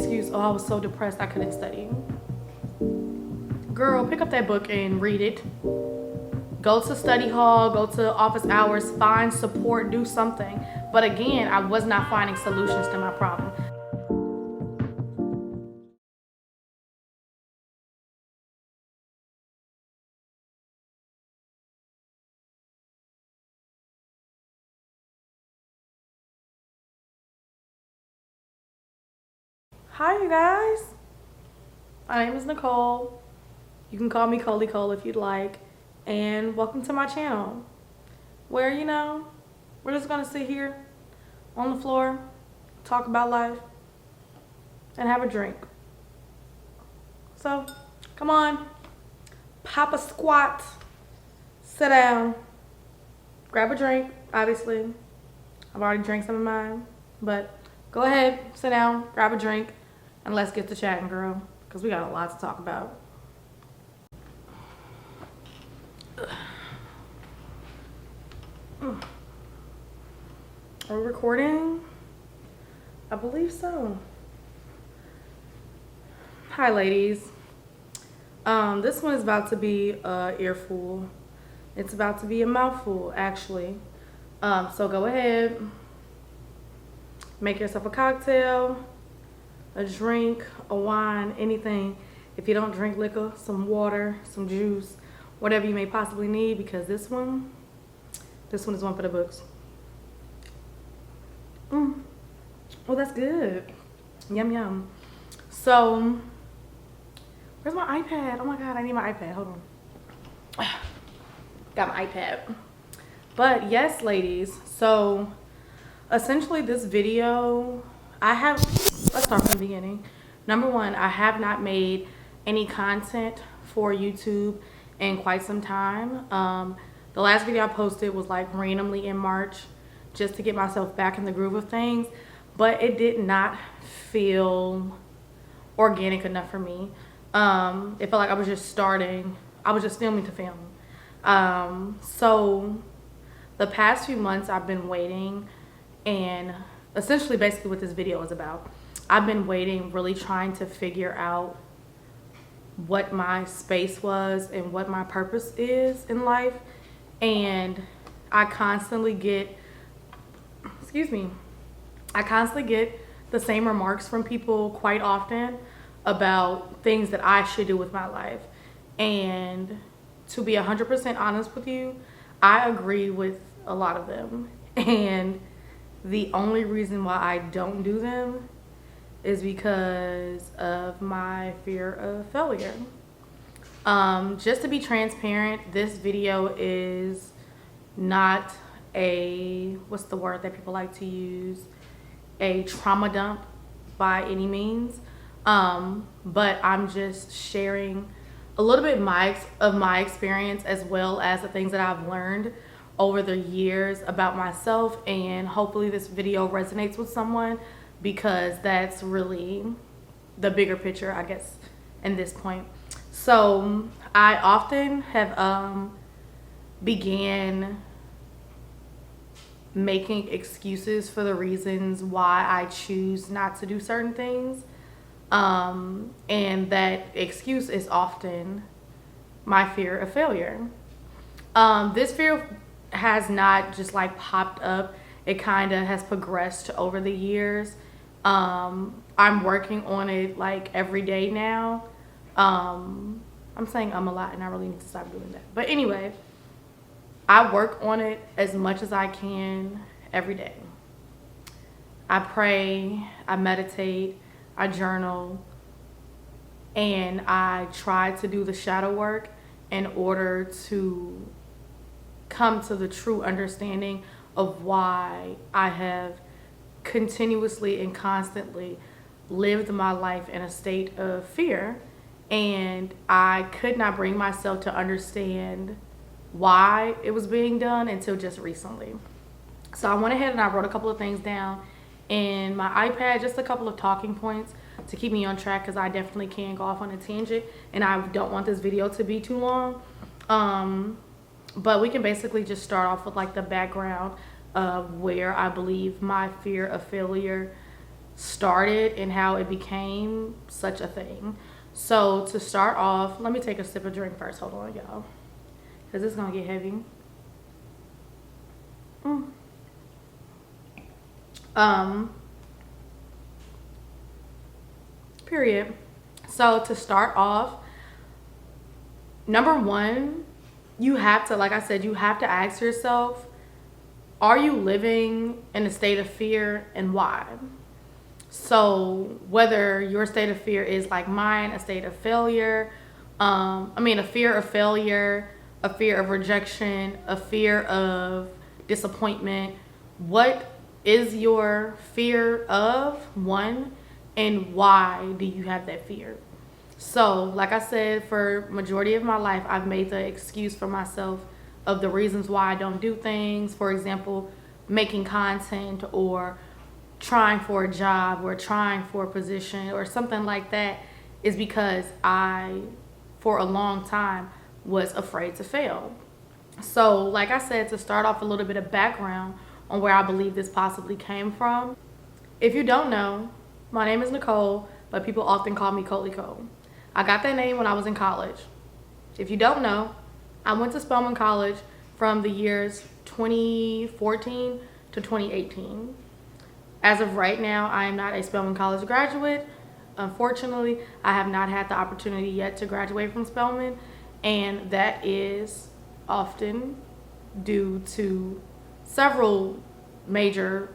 excuse, oh, I was so depressed I couldn't study. Girl, pick up that book and read it. Go to study hall, go to office hours, find support, do something. But again, I was not finding solutions to my problem. Hi, you guys. My name is Nicole. You can call me Coley Cole if you'd like. And welcome to my channel, where, you know, we're just gonna sit here on the floor, talk about life, and have a drink. So, come on, pop a squat, sit down, grab a drink. Obviously, I've already drank some of mine, but go ahead, sit down, grab a drink, and let's get to chatting, girl, because we got a lot to talk about. Are we recording? I believe so. Hi, ladies. This one is about to be a earful. It's about to be a mouthful, actually. So go ahead, make yourself a cocktail, a drink, a wine, anything. If you don't drink liquor, some water, some juice, whatever you may possibly need, because this one is one for the books. Oh, that's good. Yum, yum. So, where's my iPad? Oh my God, I need my iPad. Hold on. Got my iPad. But yes, ladies. So, essentially this video, let's start from the beginning. Number one, I have not made any content for YouTube in quite some time. The last video I posted was like randomly in March, just to get myself back in the groove of things, but it did not feel organic enough for me. It felt like I was just starting. I was just filming to film. So the past few months I've been waiting, and essentially basically what this video is about. I've been waiting, really trying to figure out what my space was and what my purpose is in life. And I constantly get the same remarks from people quite often about things that I should do with my life. And to be 100% honest with you, I agree with a lot of them. And the only reason why I don't do them is because of my fear of failure. Just to be transparent, this video is not what's the word that people like to use, a trauma dump by any means, but I'm just sharing a little bit of my experience, as well as the things that I've learned over the years about myself, and hopefully this video resonates with someone, because that's really the bigger picture, I guess, in this point. So I often have began making excuses for the reasons why I choose not to do certain things. And that excuse is often my fear of failure. This fear has not just like popped up. It kind of has progressed over the years. I'm working on it like every day now. I'm saying a lot, and I really need to stop doing that. But anyway, I work on it as much as I can every day. I pray, I meditate, I journal, and I try to do the shadow work in order to come to the true understanding of why I have continuously and constantly lived my life in a state of fear. And I could not bring myself to understand why it was being done until just recently. So I went ahead and I wrote a couple of things down in my iPad, just a couple of talking points to keep me on track, because I definitely can go off on a tangent and I don't want this video to be too long. But we can basically just start off with like the background of where I believe my fear of failure started and how it became such a thing. So to start off, let me take a sip of drink first. Hold on, y'all, because it's gonna get heavy. Period. So to start off, number one, you have to, like I said, you have to ask yourself, are you living in a state of fear, and why? So whether your state of fear is like mine, a state of failure, a fear of failure, a fear of rejection, a fear of disappointment, what is your fear of, one, and why do you have that fear? So, like I said, for majority of my life, I've made the excuse for myself of the reasons why I don't do things. For example, making content or trying for a job or trying for a position or something like that is because I, for a long time, was afraid to fail. So, like I said, to start off a little bit of background on where I believe this possibly came from. If you don't know, my name is Nicole, but people often call me Coley Cole. I got that name when I was in college. If you don't know, I went to Spelman College from the years 2014 to 2018. As of right now, I am not a Spelman College graduate. Unfortunately, I have not had the opportunity yet to graduate from Spelman, and that is often due to several major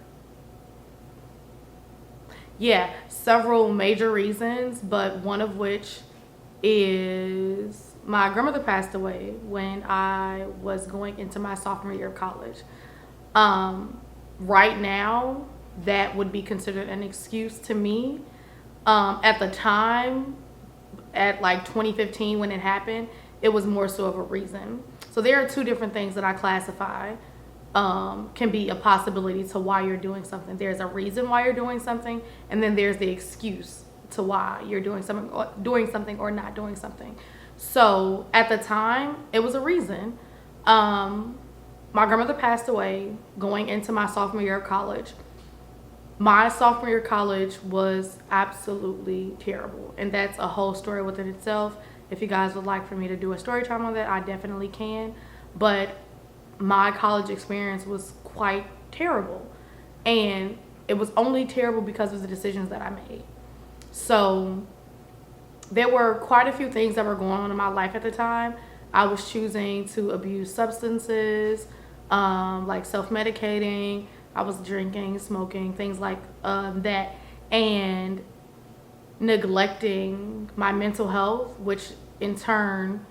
reasons, but one of which is my grandmother passed away when I was going into my sophomore year of college. Right now, that would be considered an excuse to me. At the time, at like 2015 when it happened, it was more so of a reason. So there are two different things that I classify can be a possibility to why you're doing something. There's a reason why you're doing something, and then there's the excuse to why you're doing something or not doing something. So at the time, it was a reason. My grandmother passed away going into my sophomore year of college. My sophomore year of college was absolutely terrible, and that's a whole story within itself. If you guys would like for me to do a story time on that, I definitely can. But my college experience was quite terrible, and it was only terrible because of the decisions that I made. So there were quite a few things that were going on in my life at the time. I was choosing to abuse substances, like self-medicating. I was drinking, smoking, things like that, and neglecting my mental health, which in turn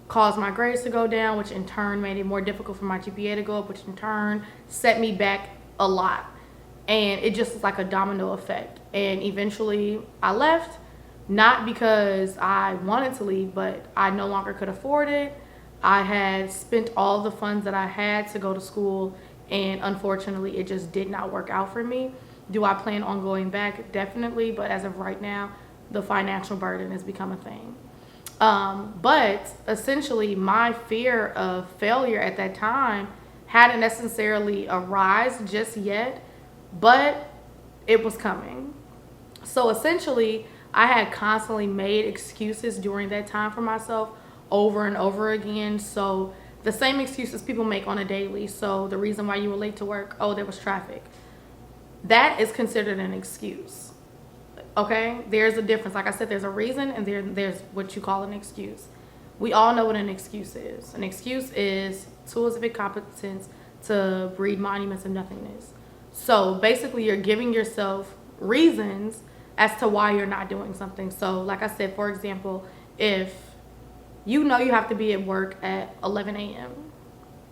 caused my grades to go down, which in turn made it more difficult for my GPA to go up, which in turn set me back a lot. And it just was like a domino effect. And eventually I left, not because I wanted to leave, but I no longer could afford it. I had spent all the funds that I had to go to school, and unfortunately it just did not work out for me. Do I plan on going back? Definitely, but as of right now, the financial burden has become a thing. But essentially my fear of failure at that time hadn't necessarily arisen just yet, but it was coming. So essentially I had constantly made excuses during that time for myself over and over again. So the same excuses people make on a daily. So the reason why you were late to work, oh, there was traffic. That is considered an excuse. Okay, there's a difference. Like I said, there's a reason, and there's what you call an excuse. We all know what an excuse is. An excuse is tools of incompetence to breed monuments of nothingness. So basically, you're giving yourself reasons as to why you're not doing something. So like I said, for example, if you know you have to be at work at 11 a.m.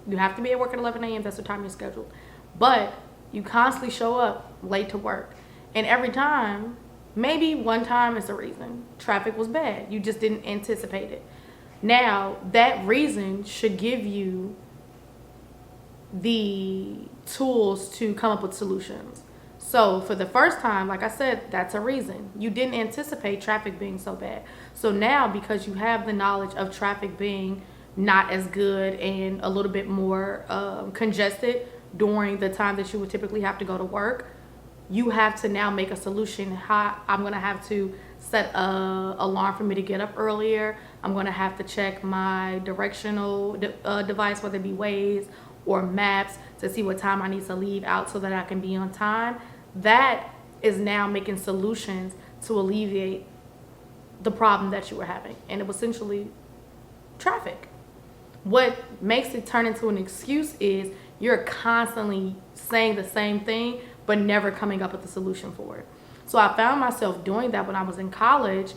You have to be at work at 11 a.m. That's the time you're scheduled. But you constantly show up late to work. And every time, maybe one time is the reason. Traffic was bad. You just didn't anticipate it. Now, that reason should give you the tools to come up with solutions. So for the first time, like I said, that's a reason. You didn't anticipate traffic being so bad. So now, because you have the knowledge of traffic being not as good and a little bit more congested during the time that you would typically have to go to work, you have to now make a solution. How I'm going to have to set a alarm for me to get up earlier. I'm going to have to check my directional device, whether it be Waze or Maps, to see what time I need to leave out so that I can be on time. That is now making solutions to alleviate the problem that you were having. And it was essentially traffic. What makes it turn into an excuse is you're constantly saying the same thing, but never coming up with a solution for it. So I found myself doing that when I was in college.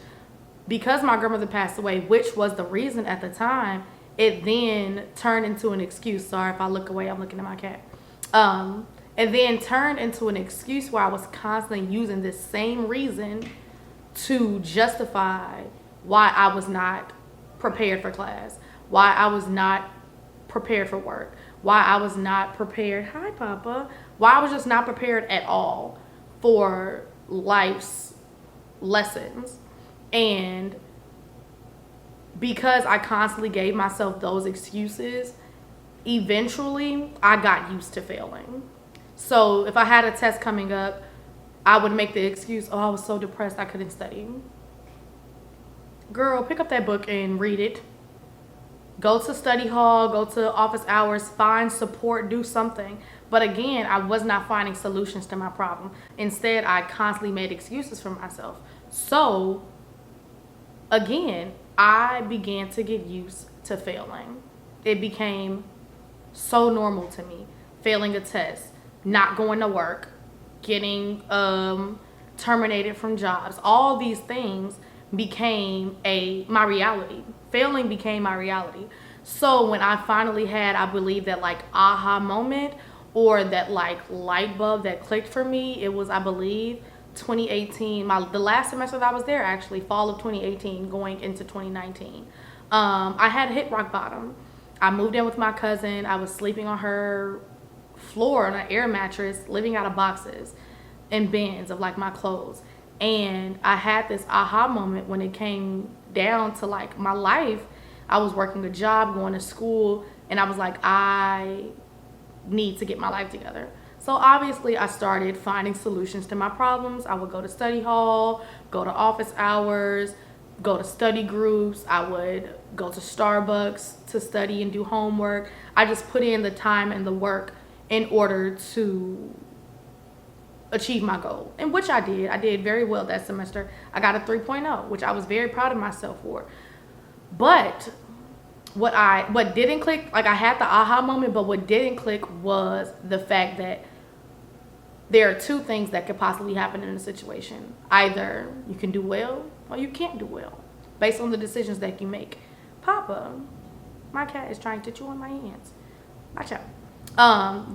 Because my grandmother passed away, which was the reason at the time, it then turned into an excuse. Sorry if I look away, I'm looking at my cat. And then turned into an excuse where I was constantly using this same reason to justify why I was not prepared for class, why I was not prepared for work, why I was not prepared, hi Papa, why I was just not prepared at all for life's lessons. And because I constantly gave myself those excuses, eventually I got used to failing. So if I had a test coming up, I would make the excuse, oh, I was so depressed I couldn't study. Girl, pick up that book and read it. Go to study hall, go to office hours, find support, do something. But again, I was not finding solutions to my problem. Instead, I constantly made excuses for myself. So again, I began to get used to failing. It became so normal to me. Failing a test, not going to work, getting terminated from jobs. All these things became my reality. Failing became my reality. So when I finally had, I believe, that like aha moment or that like light bulb that clicked for me, it was, I believe, 2018, the last semester that I was there, actually, fall of 2018 going into 2019. I had hit rock bottom. I moved in with my cousin. I was sleeping on her floor on an air mattress, living out of boxes and bins of like my clothes. And I had this aha moment when it came down to like my life. I was working a job, going to school, and I was like, I need to get my life together. So obviously I started finding solutions to my problems. I would go to study hall, go to office hours, go to study groups. I would go to Starbucks to study and do homework. I just put in the time and the work in order to achieve my goal, and which I did. I did very well that semester. I got a 3.0, which I was very proud of myself for. But what didn't click, like I had the aha moment, but what didn't click was the fact that there are two things that could possibly happen in a situation. Either you can do well or you can't do well based on the decisions that you make. Papa, my cat is trying to chew on my hands. Watch out.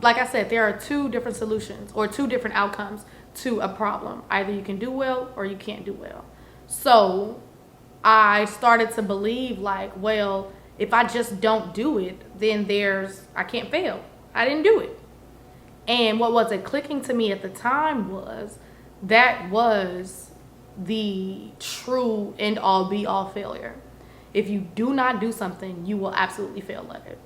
Like I said, there are two different solutions or two different outcomes to a problem. Either you can do well or you can't do well. So I started to believe like, well, if I just don't do it, then I can't fail. I didn't do it. And what wasn't clicking to me at the time was that was the true end all be all failure. If you do not do something, you will absolutely fail at it.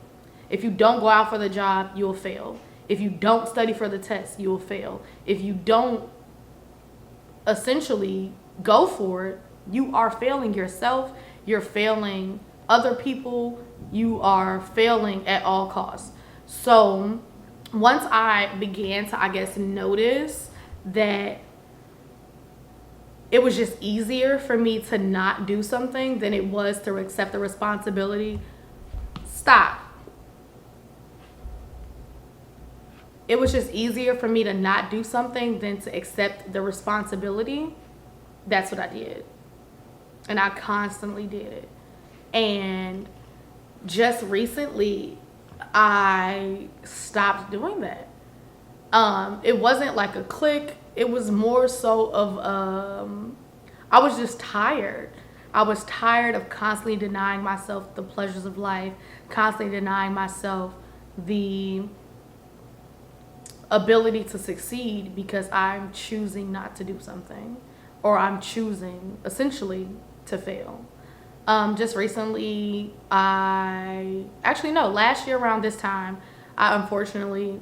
If you don't go out for the job, you'll fail. If you don't study for the test, you'll fail. If you don't essentially go for it, you are failing yourself. You're failing other people. You are failing at all costs. So once I began to, I guess, notice that it was just easier for me to not do something than it was to accept the responsibility. Stop. It was just easier for me to not do something than to accept the responsibility. That's what I did. And I constantly did it. And just recently, I stopped doing that. It wasn't like a click. It was more so of, I was just tired. I was tired of constantly denying myself the pleasures of life, constantly denying myself the ability to succeed because I'm choosing not to do something, or I'm choosing essentially to fail. Just recently, last year around this time, I unfortunately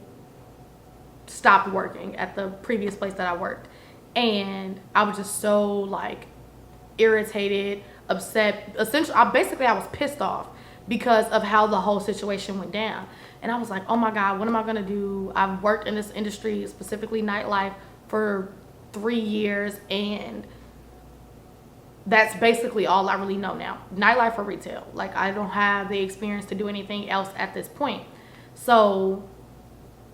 stopped working at the previous place that I worked. And I was just so like irritated, upset. Essentially, I was pissed off because of how the whole situation went down. And I was like, oh my God, what am I gonna do? I've worked in this industry, specifically nightlife, for 3 years, and that's basically all I really know now. Nightlife or retail. Like, I don't have the experience to do anything else at this point. So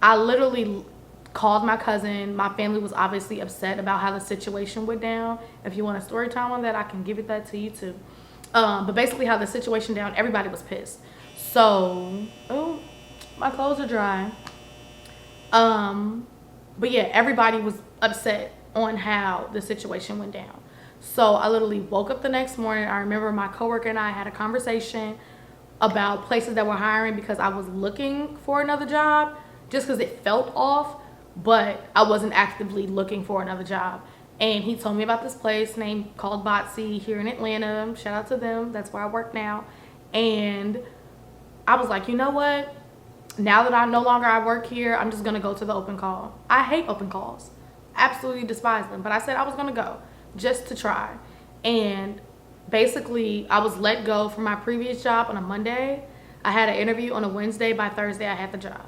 I literally called my cousin. My family was obviously upset about how the situation went down. If you want a story time on that, I can give it that to you too. But basically how the situation down, everybody was pissed. So, oh, my clothes are dry. But yeah, everybody was upset on how the situation went down. So I literally woke up the next morning. I remember my coworker and I had a conversation about places that were hiring because I was looking for another job just because it felt off, but I wasn't actively looking for another job. And he told me about this place called Botsy here in Atlanta. Shout out to them. That's where I work now. And I was like, you know what? Now that I no longer work here, I'm just going to go to the open call. I hate open calls. Absolutely despise them. But I said I was going to go just to try. And basically, I was let go from my previous job on a Monday. I had an interview on a Wednesday. By Thursday, I had the job.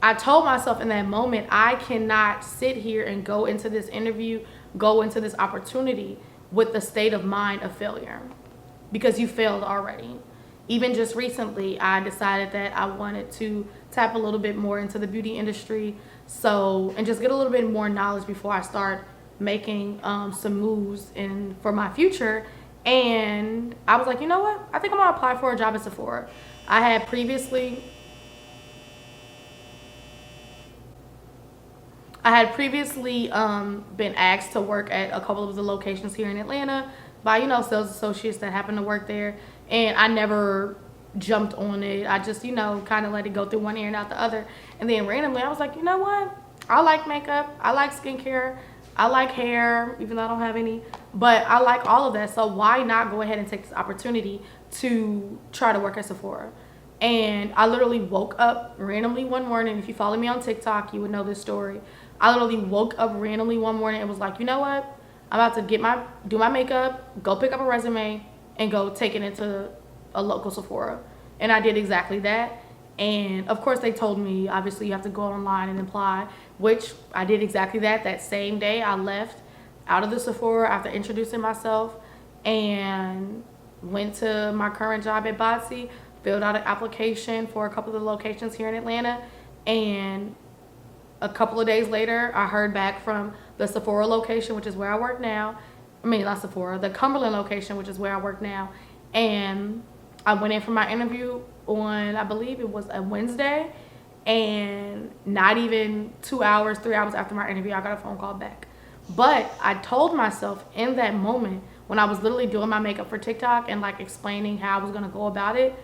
I told myself in that moment, I cannot sit here and go into this interview, go into this opportunity with the state of mind of failure, because you failed already. Even just recently, I decided that I wanted to tap a little bit more into the beauty industry, and just get a little bit more knowledge before I start making some moves for my future. And I was like, you know what? I think I'm gonna apply for a job at Sephora. I had previously been asked to work at a couple of the locations here in Atlanta by, sales associates that happen to work there. And I never jumped on it. I just, kind of let it go through one ear and out the other. And then randomly, I was like, you know what? I like makeup. I like skincare. I like hair, even though I don't have any. But I like all of that. So why not go ahead and take this opportunity to try to work at Sephora? And I literally woke up randomly one morning. If you follow me on TikTok, you would know this story. I literally woke up randomly one morning and was like, you know what? I'm about to do my makeup, go pick up a resume, and go take it into a local Sephora. And I did exactly that. And of course they told me, obviously you have to go online and apply, which I did exactly that. That same day I left out of the Sephora after introducing myself and went to my current job at Botsy, filled out an application for a couple of the locations here in Atlanta. And a couple of days later, I heard back from the Sephora location, which is where I work now. I mean, not Sephora, the Cumberland location, which is where I work now. And I went in for my interview on, I believe it was a Wednesday. And not even 2 hours, 3 hours after my interview, I got a phone call back. But I told myself in that moment, when I was literally doing my makeup for TikTok and like explaining how I was going to go about it,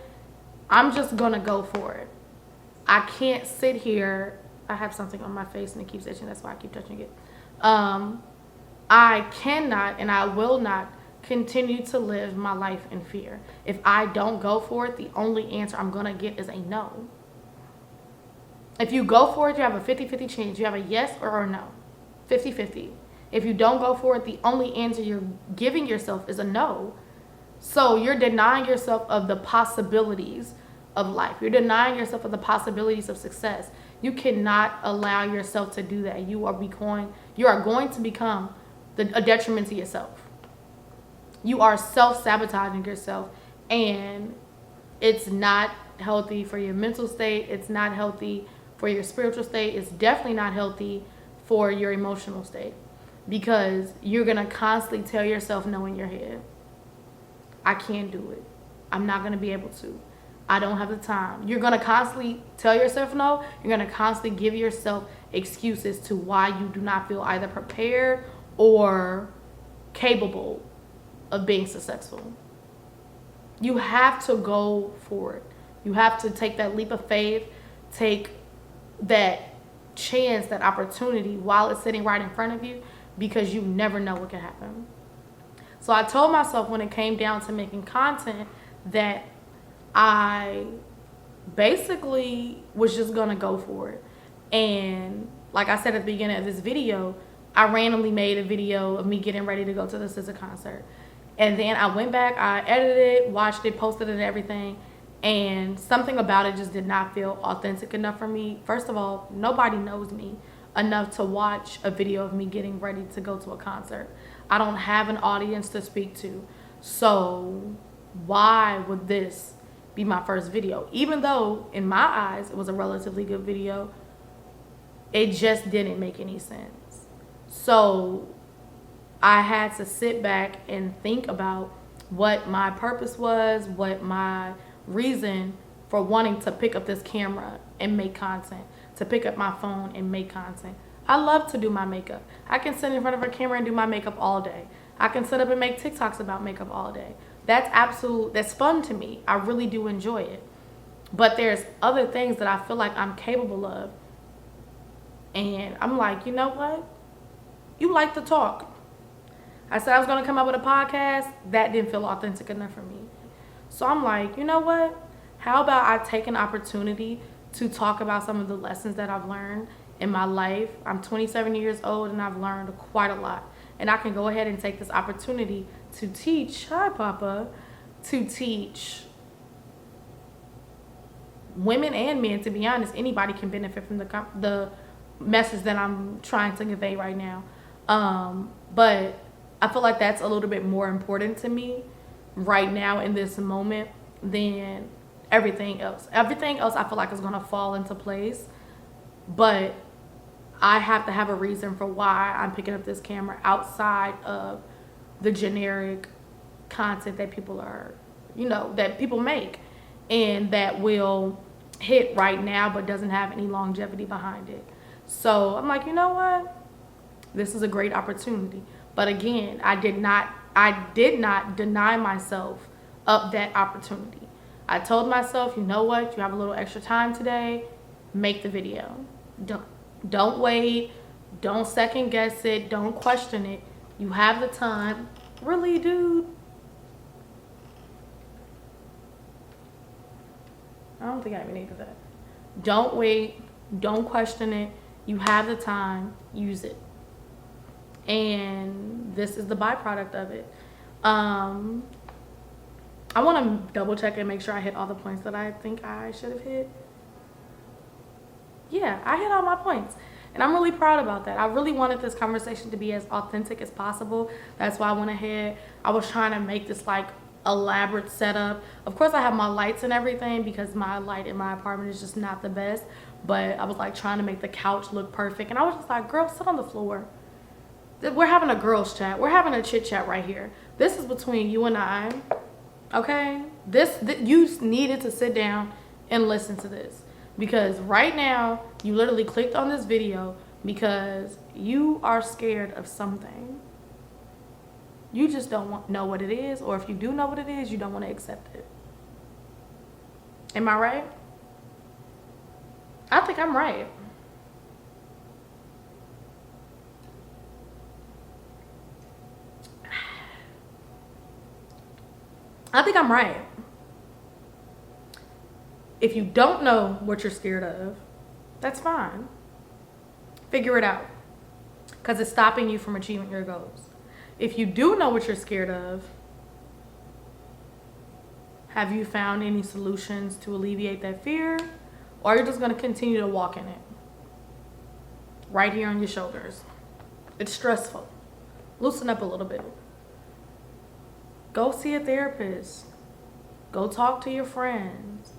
I'm just going to go for it. I can't sit here. I have something on my face and it keeps itching. That's why I keep touching it. I cannot and I will not continue to live my life in fear. If I don't go for it, the only answer I'm going to get is a no. If you go for it, you have a 50-50 chance. You have a yes or a no. 50-50. If you don't go for it, the only answer you're giving yourself is a no. So you're denying yourself of the possibilities of life. You're denying yourself of the possibilities of success. You cannot allow yourself to do that. You are going to become a detriment to yourself. You are self-sabotaging yourself, and it's not healthy for your mental state. It's not healthy for your spiritual state. It's definitely not healthy for your emotional state, because you're going to constantly tell yourself no in your head. I can't do it. I'm not going to be able to. I don't have the time. You're going to constantly tell yourself no. You're going to constantly give yourself excuses to why you do not feel either prepared or capable of being successful. You have to go for it. You have to take that leap of faith, take that chance, that opportunity while it's sitting right in front of you, because you never know what can happen. So I told myself when it came down to making content that I basically was just going to go for it. And like I said at the beginning of this video, I randomly made a video of me getting ready to go to the SZA concert. And then I went back, I edited it, watched it, posted it and everything. And something about it just did not feel authentic enough for me. First of all, nobody knows me enough to watch a video of me getting ready to go to a concert. I don't have an audience to speak to. So why would this be my first video? Even though in my eyes it was a relatively good video, it just didn't make any sense. So I had to sit back and think about what my purpose was, what my reason for wanting to pick up this camera and make content, to pick up my phone and make content. I love to do my makeup. I can sit in front of a camera and do my makeup all day. I can sit up and make TikToks about makeup all day. That's fun to me. I really do enjoy it. But there's other things that I feel like I'm capable of. And I'm like, you know what? You like to talk. I said I was going to come up with a podcast. That didn't feel authentic enough for me. So I'm like, you know what? How about I take an opportunity to talk about some of the lessons that I've learned in my life. I'm 27 years old and I've learned quite a lot. And I can go ahead and take this opportunity to teach, hi Papa, to teach women and men, to be honest. Anybody can benefit from the message that I'm trying to convey right now. But I feel like that's a little bit more important to me right now in this moment than everything else. Everything else I feel like is going to fall into place, but I have to have a reason for why I'm picking up this camera outside of the generic content that people are, that people make and that will hit right now but doesn't have any longevity behind it. So I'm like, you know what? This is a great opportunity. But again, I did not deny myself of that opportunity. I told myself, you know what? You have a little extra time today. Make the video. Don't wait. Don't second guess it. Don't question it. You have the time. Really, dude? I don't think I even needed that. Don't wait. Don't question it. You have the time. Use it. And this is the byproduct of it. I want to double check and make sure I hit all the points that I think I should have hit. Yeah, I hit all my points. And I'm really proud about that. I really wanted this conversation to be as authentic as possible. That's why I went ahead. I was trying to make this like elaborate setup. Of course, I have my lights and everything because my light in my apartment is just not the best. But I was like trying to make the couch look perfect. And I was just like, girl, sit on the floor. We're having a girls chat. We're having a chit chat right here. This is between you and I. Okay? You needed to sit down and listen to this. Because right now, you literally clicked on this video because you are scared of something. You just don't know what it is. Or if you do know what it is, you don't want to accept it. Am I right? I think I'm right. I think I'm right. If you don't know what you're scared of, that's fine. Figure it out. Because it's stopping you from achieving your goals. If you do know what you're scared of, have you found any solutions to alleviate that fear? Or are you just going to continue to walk in it? Right here on your shoulders. It's stressful. Loosen up a little bit. Go see a therapist. Go talk to your friends.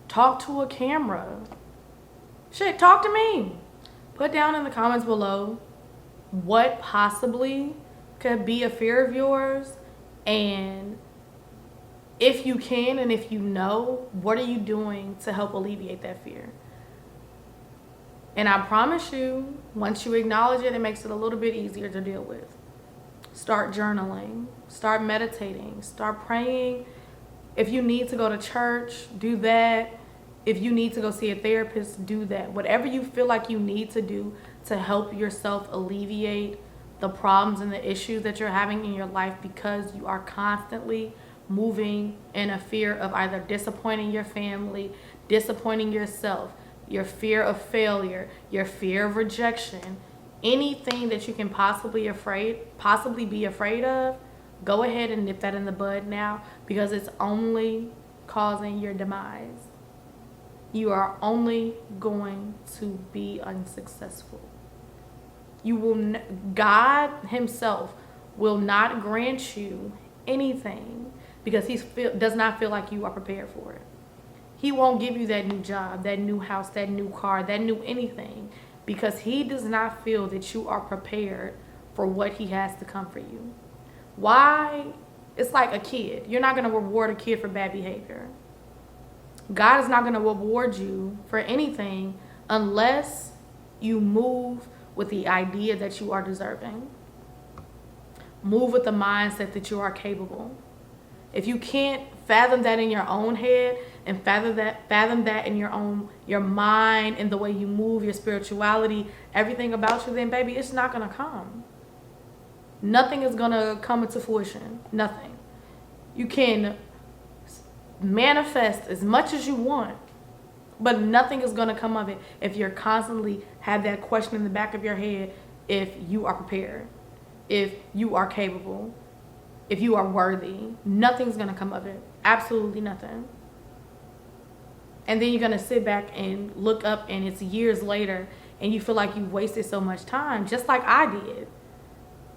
Talk to a camera. Shit, talk to me. Put down in the comments below what possibly could be a fear of yours. And if you can and if you know, what are you doing to help alleviate that fear? And I promise you, once you acknowledge it, it makes it a little bit easier to deal with. Start journaling, start meditating, start praying. If you need to go to church, do that. If you need to go see a therapist, do that. Whatever you feel like you need to do to help yourself alleviate the problems and the issues that you're having in your life because you are constantly moving in a fear of either disappointing your family, disappointing yourself. your fear of failure, your fear of rejection, anything that you can possibly be afraid of, go ahead and nip that in the bud now, because it's only causing your demise. You are only going to be unsuccessful. God himself will not grant you anything because he does not feel like you are prepared for it. He won't give you that new job, that new house, that new car, that new anything, because he does not feel that you are prepared for what he has to come for you. Why? It's like a kid. You're not going to reward a kid for bad behavior. God is not going to reward you for anything unless you move with the idea that you are deserving. Move with the mindset that you are capable. If you can't fathom that in your own head and fathom that in your mind and the way you move, your spirituality, everything about you, then baby, it's not going to come. Nothing is going to come into fruition. Nothing. You can manifest as much as you want, but nothing is going to come of it if you're constantly have that question in the back of your head, if you are prepared, if you are capable, if you are worthy. Nothing's going to come of it. Absolutely nothing. And then you're going to sit back and look up and it's years later and you feel like you wasted so much time, just like I did.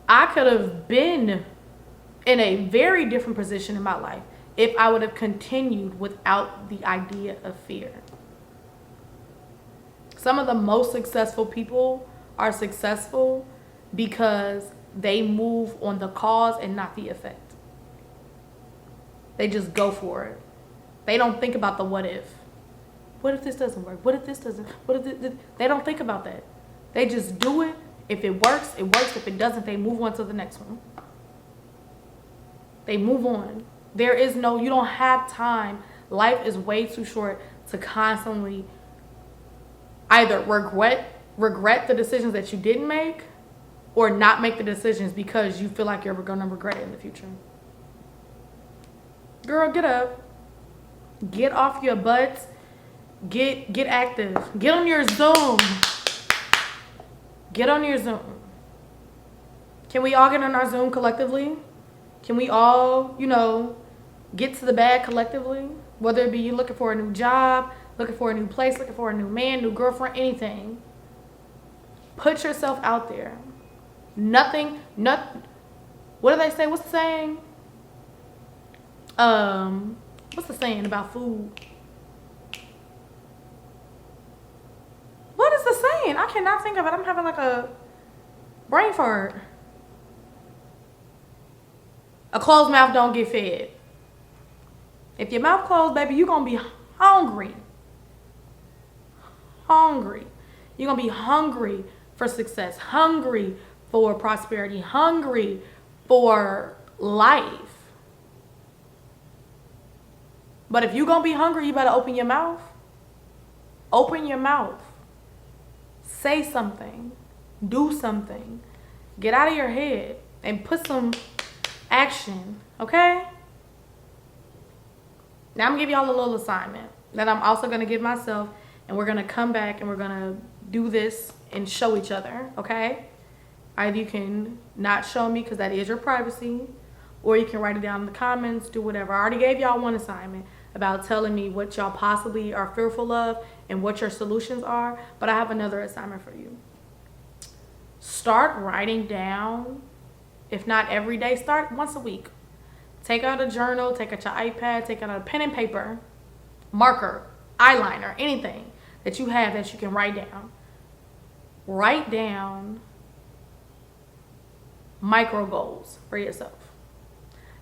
I could have been in a very different position in my life if I would have continued without the idea of fear. Some of the most successful people are successful because they move on the cause and not the effect. They just go for it. They don't think about the what if. What if this doesn't work? What if this doesn't? What if this? They don't think about that. They just do it. If it works, it works. If it doesn't, they move on to the next one. They move on. You don't have time. Life is way too short to constantly either regret the decisions that you didn't make or not make the decisions because you feel like you're going to regret it in the future. Girl, get up. Get off your butts. Get active. Get on your Zoom. Get on your Zoom. Can we all get on our Zoom collectively? Can we all, get to the bag collectively? Whether it be you looking for a new job, looking for a new place, looking for a new man, new girlfriend, anything. Put yourself out there. Nothing. What do they say? What's the saying? What's the saying about food? What is the saying? I cannot think of it. I'm having like a brain fart. A closed mouth don't get fed. If your mouth closed, baby, you're going to be hungry. Hungry. You're going to be hungry for success, hungry for prosperity, hungry for life. But if you're going to be hungry, you better open your mouth. Open your mouth. Say something. Do something. Get out of your head and put some action, okay? Now I'm going to give y'all a little assignment that I'm also going to give myself, and we're going to come back and we're going to do this and show each other, okay? Either you can not show me because that is your privacy, or you can write it down in the comments, do whatever. I already gave y'all one assignment about telling me what y'all possibly are fearful of and what your solutions are, but I have another assignment for you. Start writing down, if not every day, start once a week. Take out a journal, take out your iPad, take out a pen and paper, marker, eyeliner, anything that you have that you can write down. Write down micro goals for yourself.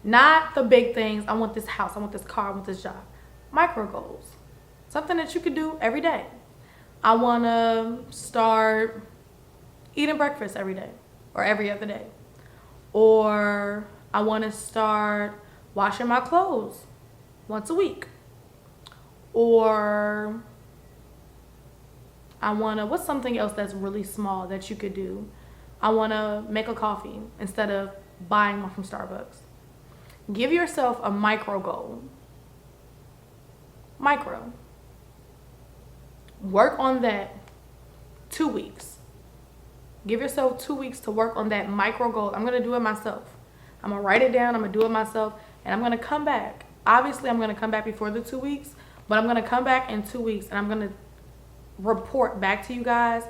Not the big things. I want this house, I want this car, I want this job. Micro goals. Something that you could do every day. I want to start eating breakfast every day or every other day. Or I want to start washing my clothes once a week. Or what's something else that's really small that you could do? I want to make a coffee instead of buying one from Starbucks. Give yourself a micro goal. Micro. Work on that 2 weeks. Give yourself 2 weeks to work on that micro goal. I'm going to do it myself. I'm going to write it down. I'm going to do it myself. And I'm going to come back. Obviously, I'm going to come back before the 2 weeks. But I'm going to come back in 2 weeks. And I'm going to report back to you guys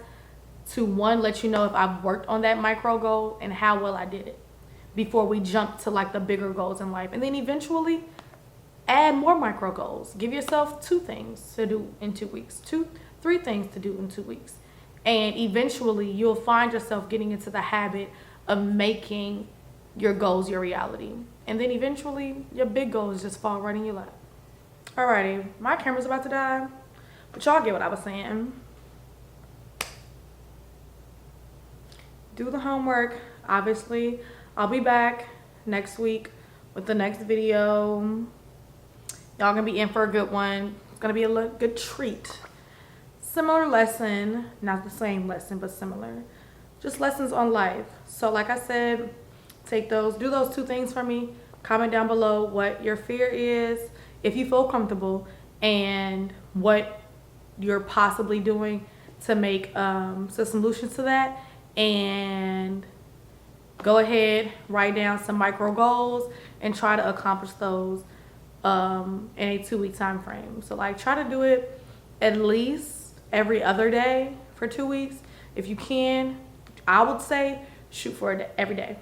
to, one, let you know if I've worked on that micro goal and how well I did it before we jump to like the bigger goals in life. And then eventually add more micro goals. Give yourself 2 things to do in 2 weeks. 3 things to do in 2 weeks. And eventually you'll find yourself getting into the habit of making your goals your reality. And then eventually your big goals just fall right in your lap. Alrighty, my camera's about to die, but y'all get what I was saying. Do the homework. Obviously, I'll be back next week with the next video. Y'all gonna be in for a good one. It's gonna be a good treat. Similar lesson, not the same lesson, but similar. Just lessons on life. So like I said, do those 2 things for me. Comment down below what your fear is, if you feel comfortable, and what you're possibly doing to make some solutions to that. And go ahead, write down some micro goals and try to accomplish those in a 2-week time frame. So like try to do it at least every other day for 2 weeks. If you can, I would say shoot for it every day.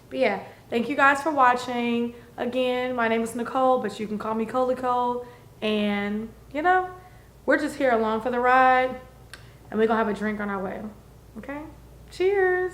But yeah, thank you guys for watching. Again, my name is Nicole, but you can call me Nicole. And you know, we're just here along for the ride, and we're gonna have a drink on our way. Okay? Cheers.